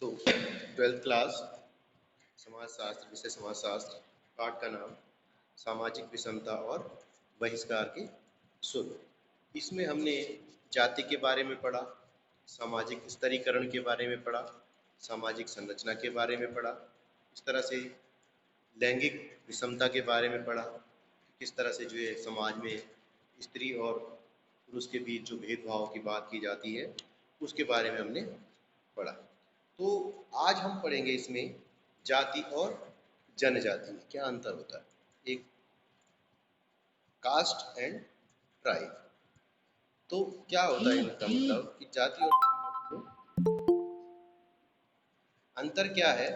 तो 12th class समाजशास्त्र विषय समाजशास्त्र पाठ का नाम सामाजिक विषमता और बहिष्कार के शुल्क। इसमें हमने जाति के बारे में पढ़ा, सामाजिक स्तरीकरण के बारे में पढ़ा, सामाजिक संरचना के बारे में पढ़ा, इस तरह से लैंगिक विषमता के बारे में पढ़ा, किस तरह से जो है समाज में स्त्री और पुरुष के बीच जो भेदभाव की बात की जाती है उसके बारे में हमने पढ़ा। तो आज हम पढ़ेंगे इसमें जाति और जनजाति में क्या अंतर होता है, एक कास्ट एंड ट्राइब। तो क्या होता है इनका मतलब कि जाति और जनजाति में अंतर क्या है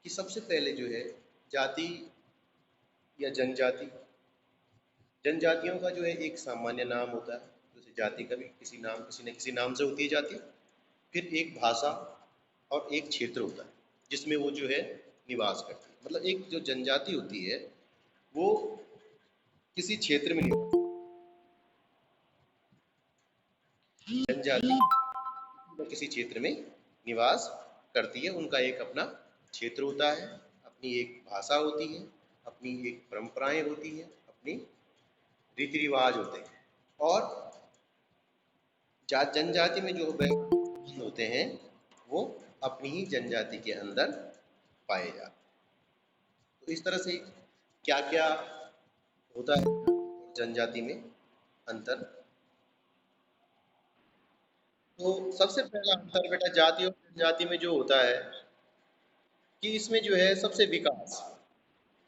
कि सबसे पहले जो है जाति या जनजाति, जनजातियों का जो है एक सामान्य नाम होता है, जैसे जाति का भी किसी न किसी नाम से होती है जाति। फिर एक भाषा और एक क्षेत्र होता है जिसमें वो जो है निवास करती है। मतलब एक जो जनजाति होती है वो किसी क्षेत्र में जनजाति किसी क्षेत्र में निवास करती है। उनका एक अपना क्षेत्र होता है, अपनी एक भाषा होती है, अपनी एक परंपराएं होती है, अपनी रीति रिवाज होते हैं। और जनजाति में जो होते हैं वो अपनी ही जनजाति के अंदर पाए जाते हैं। तो इस तरह से क्या क्या होता है जनजाति में अंतर। तो सबसे पहला अंतर बेटा जाति और जनजाति में जो होता है कि इसमें जो है सबसे विकास,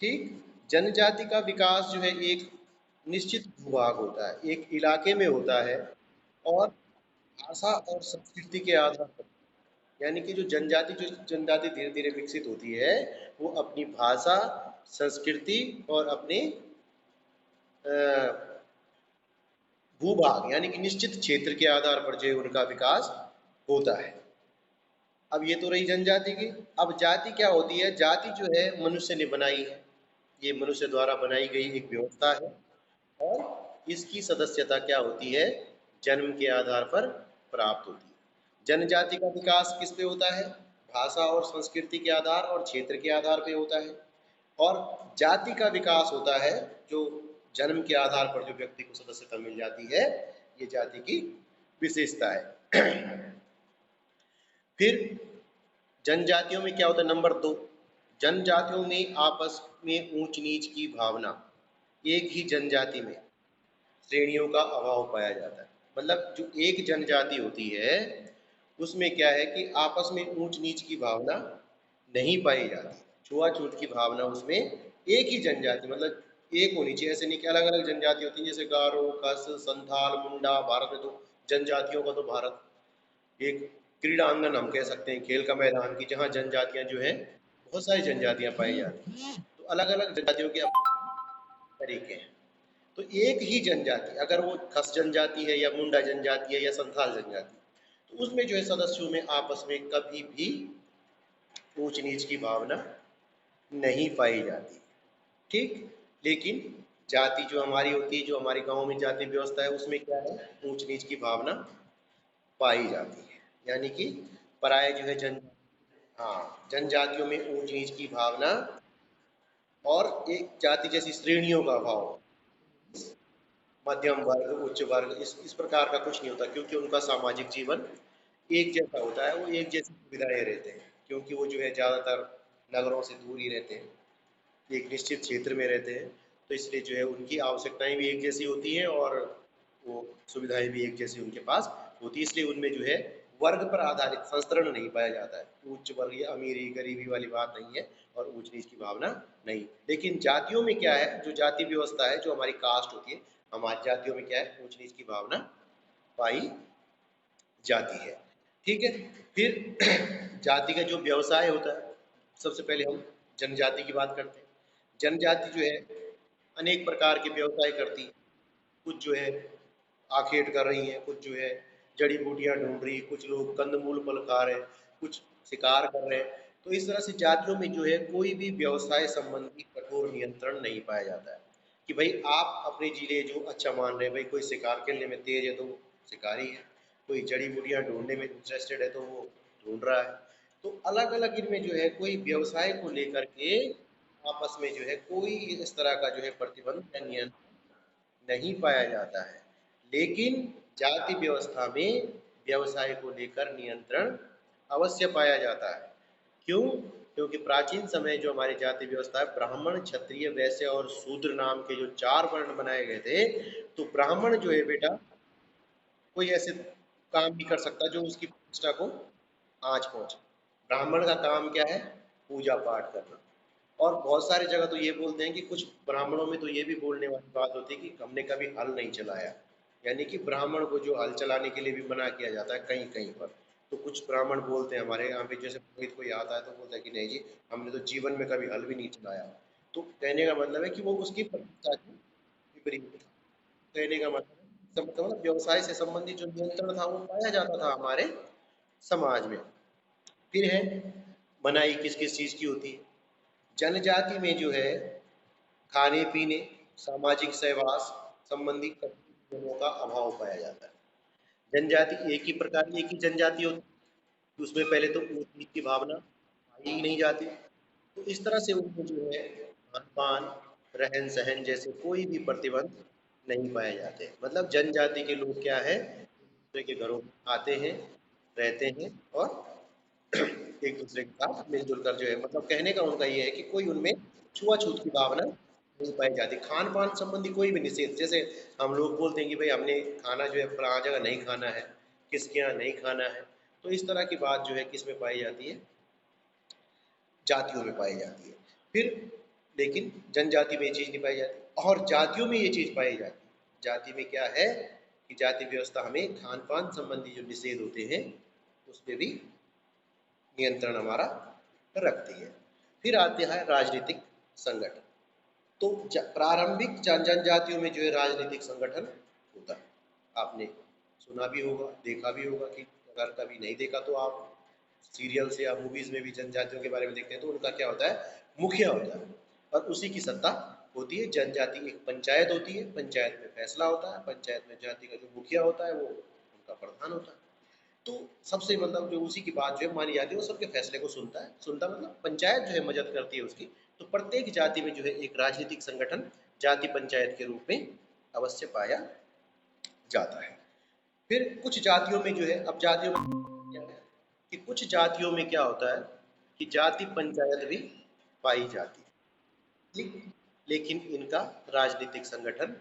ठीक, जनजाति का विकास जो है एक निश्चित भूभाग होता है, एक इलाके में होता है और भाषा और संस्कृति के आधार पर, यानी कि जो जनजाति धीरे धीरे विकसित होती है वो अपनी भाषा, संस्कृति और अपने भूभाग यानी कि निश्चित क्षेत्र के आधार पर जो है उनका विकास होता है। अब ये तो रही जनजाति की। अब जाति क्या होती है? जाति जो है मनुष्य ने बनाई है, ये मनुष्य द्वारा बनाई गई एक व्यवस्था है और इसकी सदस्यता क्या होती है? जन्म के आधार पर प्राप्त होती है। जनजाति का विकास किस पे होता है? भाषा और संस्कृति के आधार और क्षेत्र के आधार पे होता है। और जाति का विकास होता है जो जन्म के आधार पर जो व्यक्ति को सदस्यता मिल जाती है, ये जाति की विशेषता है। फिर जनजातियों में क्या होता है? नंबर 2, जनजातियों में आपस में ऊंच नीच की भावना। एक ही जनजाति में श्रेणियों का अभाव पाया जाता है। मतलब जो एक जनजाति होती है उसमें क्या है कि आपस में ऊंच नीच की भावना नहीं पाई जाती, छुआछूत की भावना उसमें एक ही जनजाति मतलब एक होनी चाहिए। ऐसे नहीं कि अलग अलग जनजाति होती है, जैसे गारो, खस, संथाल, मुंडा। भारत में तो जनजातियों का तो भारत एक क्रीड़ांगन हम कह सकते हैं, खेल का मैदान की, जहाँ जनजातियां जो है बहुत सारी जनजातियां पाई जाती हैं। तो अलग अलग जनजातियों के अपने तरीके हैं। तो एक ही जनजाति अगर वो खस जनजाति है या मुंडा जनजाति है या संथाल जनजाति, तो उसमें जो है सदस्यों में आपस में कभी भी ऊंच नीच की भावना नहीं पाई जाती, ठीक। लेकिन जाति जो हमारी होती है, जो हमारे गांव में जाति व्यवस्था है, उसमें क्या है? ऊंच नीच की भावना पाई जाती है। यानी कि पराये जो है जनजातियों में ऊंच नीच की भावना और एक जाति जैसी श्रेणियों का भाव, मध्यम वर्ग, उच्च वर्ग, इस प्रकार का कुछ नहीं होता, क्योंकि उनका सामाजिक जीवन एक जैसा होता है। वो एक जैसी सुविधाएं रहते हैं, क्योंकि वो जो है ज़्यादातर नगरों से दूर ही रहते हैं, एक निश्चित क्षेत्र में रहते हैं। तो इसलिए जो है उनकी आवश्यकताएं भी एक जैसी होती हैं और वो सुविधाएं भी एक जैसी उनके पास होती है। इसलिए उनमें जो है वर्ग पर आधारित संस्करण नहीं पाया जाता है। उच्च वर्ग या अमीरी गरीबी वाली बात नहीं है और ऊंच नीच की भावना नहीं। लेकिन जातियों में क्या है? जो जाति व्यवस्था है, जो हमारी कास्ट होती है, हमारी जातियों में क्या है? ऊंच नीच की भावना पाई जाती है, ठीक है। फिर जाति का जो व्यवसाय होता है, सबसे पहले हम जनजाति की बात करते हैं। जनजाति जो है अनेक प्रकार के व्यवसाय करती है। कुछ जो है आखेट कर रही हैं, कुछ जो है जड़ी बूटियां ढूंढ रही, कुछ लोग कंदमूल फल खा रहे हैं, कुछ शिकार कर रहे हैं। तो इस तरह से जातियों में जो है कोई भी व्यवसाय संबंधी कठोर नियंत्रण नहीं पाया जाता है कि भाई आप अपने जिले जो अच्छा मान रहे हैं, भाई कोई शिकार खेलने में तेज है तो वो शिकारी है, कोई जड़ी बूटियां ढूंढने में इंटरेस्टेड है तो वो ढूंढ रहा है। तो अलग अलग इनमें जो है कोई व्यवसाय को लेकर के आपस में जो है कोई इस तरह का जो है प्रतिबंध या नियंत्रण नहीं पाया जाता है। लेकिन जाति व्यवस्था में व्यवसाय को लेकर नियंत्रण अवश्य पाया जाता है। क्यों? क्योंकि प्राचीन समय जो हमारी जाति व्यवस्था है, ब्राह्मण, क्षत्रिय, वैश्य और शूद्र नाम के जो 4 वर्ण बनाए गए थे, तो ब्राह्मण जो है बेटा कोई ऐसे काम नहीं कर सकता जो उसकी प्रतिष्ठा को आँच पहुँचे। ब्राह्मण का काम क्या है? पूजा पाठ करना। और बहुत सारी जगह तो ये बोलते हैं कि कुछ ब्राह्मणों में तो ये भी बोलने वाली बात होती है कि हमने कभी हल नहीं चलाया, यानी कि ब्राह्मण को जो हल चलाने के लिए भी मना किया जाता है कहीं कहीं पर। तो कुछ ब्राह्मण बोलते हैं हमारे यहाँ पे, जैसे पुरोहित कोई आता है तो बोलता है कि नहीं जी, हमने तो जीवन में कभी हल भी नहीं चलाया। तो कहने का मतलब है कि वो उसकी प्रतिष्ठा के विपरीत था। कहने का मतलब मतलब व्यवसाय से संबंधित जो नियंत्रण था वो पाया जाता था हमारे समाज में। फिर है मनाही किस किस चीज की होती है? जनजाति में जो है खाने पीने, सामाजिक सहवास संबंधी नियमों का अभाव पाया जाता है। जनजाति एक ही प्रकार की एक ही जनजाति होती है, उसमें पहले तो ऊंच नीच की भावना पाई ही नहीं जाती। तो इस तरह से उनको जो है खान पान, रहन सहन जैसे कोई भी प्रतिबंध नहीं पाए जाते। मतलब जनजाति के लोग क्या है, एक दूसरे के घरों में आते हैं, रहते हैं और एक दूसरे के साथ मिलजुल कर जो है, मतलब कहने का उनका ये है कि कोई उनमें छुआछूत की भावना नहीं पाई जाती। खान पान संबंधी कोई भी निषेध, जैसे हम लोग बोलते हैं कि भाई हमने खाना जो है फलाना जगह नहीं खाना है, किसके यहाँ नहीं खाना है, तो इस तरह की बात जो है किस में पाई जाती है? जातियों में पाई जाती है। फिर लेकिन जनजाति में ये चीज़ नहीं पाई जाती और जातियों में ये चीज़ पाई जाती है। जाति में क्या है कि जाति व्यवस्था हमें खान पान संबंधी जो निषेध होते हैं उस पर भी नियंत्रण हमारा रखती है। फिर आते हैं राजनीतिक संगठन। तो प्रारंभिक जनजातियों में जो है राजनीतिक संगठन होता है। आपने सुना भी होगा, देखा भी होगा कि अगर कभी नहीं देखा तो आप सीरियल्स या मूवीज में भी जनजातियों के बारे में देखते हैं तो उनका क्या होता है? मुखिया होता है और उसी की सत्ता होती है। जनजाति एक पंचायत होती है, पंचायत में फैसला होता है, पंचायत में जाति का जो मुखिया होता है वो उनका प्रधान होता है। तो सबसे मतलब जो उसी की बात जो है मानी जाती है, वो सबके फैसले को सुनता है। सुनता मतलब पंचायत जो है मदद करती है उसकी। तो प्रत्येक जाति में जो है एक राजनीतिक संगठन जाति पंचायत के रूप में अवश्य पाया जाता है। फिर कुछ जातियों में जो है, अब जातियों में क्या है कि कुछ जातियों में क्या होता है कि जाति पंचायत भी पाई जाती है, ठीक, लेकिन इनका राजनीतिक संगठन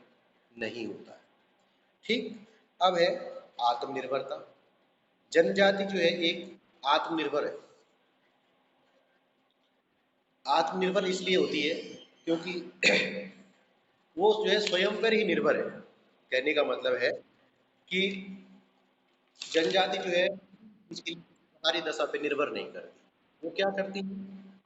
नहीं होता है। ठीक। अब है आत्मनिर्भरता। जनजाति जो है एक आत्मनिर्भर है। आत्मनिर्भर इसलिए होती है क्योंकि वो जो है स्वयं पर ही निर्भर है। कहने का मतलब है कि जनजाति जो है इसकी बाहरी दशा पे निर्भर नहीं करती। वो क्या करती है?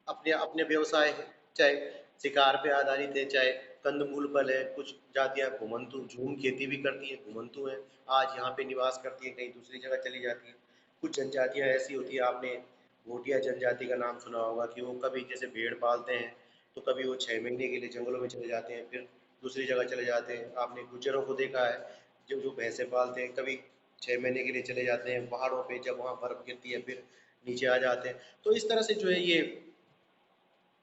अपने अपने व्यवसाय है, चाहे शिकार पे आधारित है, चाहे कंदमूल पर है। कुछ जातियां घुमंतु झूम खेती भी करती है, घुमंतु है, आज यहाँ पे निवास करती है, कहीं दूसरी जगह चली जाती है। कुछ जनजातियां ऐसी होती है, आपने भोटिया जनजाति का नाम सुना होगा कि वो कभी जैसे भेड़ पालते हैं तो कभी वो 6 महीने के लिए जंगलों में चले जाते हैं, फिर दूसरी जगह चले जाते हैं। आपने गुज्जरों को देखा है जो जो भैंसे पालते हैं, कभी 6 महीने के लिए चले जाते हैं पहाड़ों पे, जब वहाँ बर्फ गिरती है फिर नीचे आ जाते हैं। तो इस तरह से जो है ये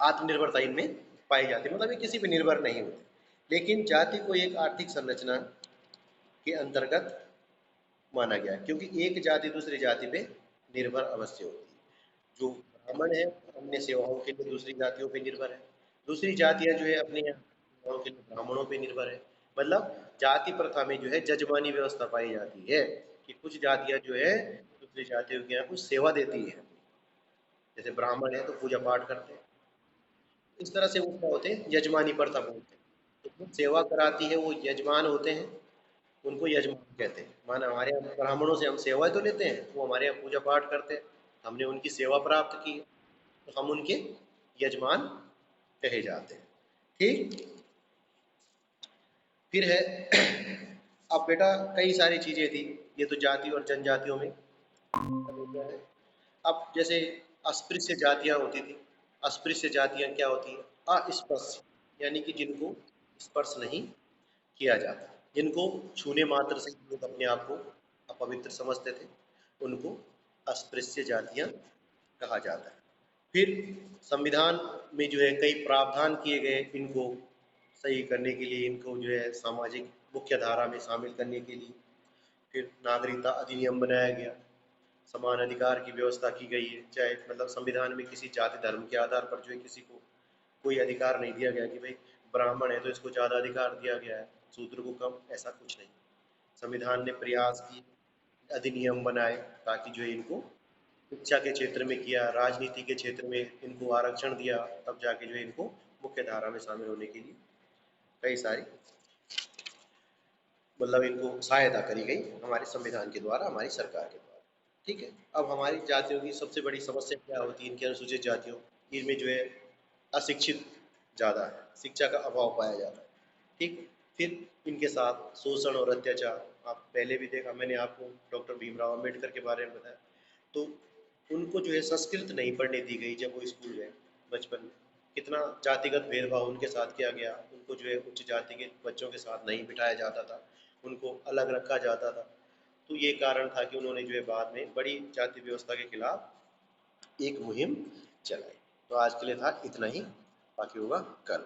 आत्मनिर्भरता इनमें पाई जाती है, मतलब ये किसी पे निर्भर नहीं होते। लेकिन जाति को एक आर्थिक संरचना के अंतर्गत माना गया है, क्योंकि एक जाति दूसरी जाति पे निर्भर अवश्य होती है। जो ब्राह्मण है अन्य सेवाओं के लिए दूसरी जातियों पे निर्भर है, दूसरी जातियां जो है अपने यहाँ सेवाओं के लिए ब्राह्मणों पे निर्भर है। मतलब जाति प्रथा में जो है जजमानी व्यवस्था पाई जाती है कि कुछ जातियां जो है दूसरी जातियों के यहाँ कुछ सेवा देती है। जैसे ब्राह्मण है तो पूजा पाठ करते हैं, इस तरह से वो क्या होते हैं? यजमानी प्रथा बोलते हैं। तो जो सेवा कराती है वो यजमान होते हैं, उनको यजमान कहते हैं। माना हमारे यहाँ ब्राह्मणों से हम सेवा तो लेते हैं, वो हमारे यहाँ पूजा पाठ करते हैं, हमने उनकी सेवा प्राप्त की है, तो हम उनके यजमान कहे जाते हैं। ठीक। फिर है अब बेटा कई सारी चीजें थी, ये तो जाति और जनजातियों में हो गया है। अब जैसे अस्पृश्य जातियां होती थी। अस्पृश्य जातियां क्या होती है? अस्पर्श, यानी कि जिनको स्पर्श नहीं किया जाता, जिनको छूने मात्र से लोग अपने आप को अपवित्र समझते थे, उनको अस्पृश्य जातियां कहा जाता है। फिर संविधान में जो है कई प्रावधान किए गए इनको सही करने के लिए, इनको जो है सामाजिक मुख्य धारा में शामिल करने के लिए। फिर नागरिकता अधिनियम बनाया गया, समान अधिकार की व्यवस्था की गई है, चाहे मतलब संविधान में किसी जाति धर्म के आधार पर जो है किसी को कोई अधिकार नहीं दिया गया कि भाई ब्राह्मण है तो इसको ज़्यादा अधिकार दिया गया है, शूद्र को कम, ऐसा कुछ नहीं। संविधान ने प्रयास किए, अधिनियम बनाए ताकि जो है इनको शिक्षा के क्षेत्र में किया, राजनीति के क्षेत्र में इनको आरक्षण दिया, तब जाके जो है इनको मुख्य धारा में शामिल होने के लिए कई सारी मतलब इनको सहायता करी गई हमारे संविधान के द्वारा, हमारी सरकार के द्वारा। ठीक है। अब हमारी जातियों की सबसे बड़ी समस्या क्या होती है, इनकी अनुसूचित जातियों, इनमें जो है अशिक्षित ज़्यादा है, शिक्षा का अभाव पाया जाता है। ठीक। फिर इनके साथ शोषण और अत्याचार, आप पहले भी देखा मैंने आपको डॉक्टर भीमराव अम्बेडकर के बारे में बताया, तो उनको जो है संस्कृत नहीं पढ़ने दी गई जब वो स्कूल गए बचपन में। कितना जातिगत भेदभाव उनके साथ किया गया, उनको जो है उच्च जाति के बच्चों के साथ नहीं बिठाया जाता था, उनको अलग रखा जाता था। तो ये कारण था कि उन्होंने जो है बाद में बड़ी जाति व्यवस्था के खिलाफ एक मुहिम चलाई। तो आज के लिए था इतना ही, बाकी होगा कल।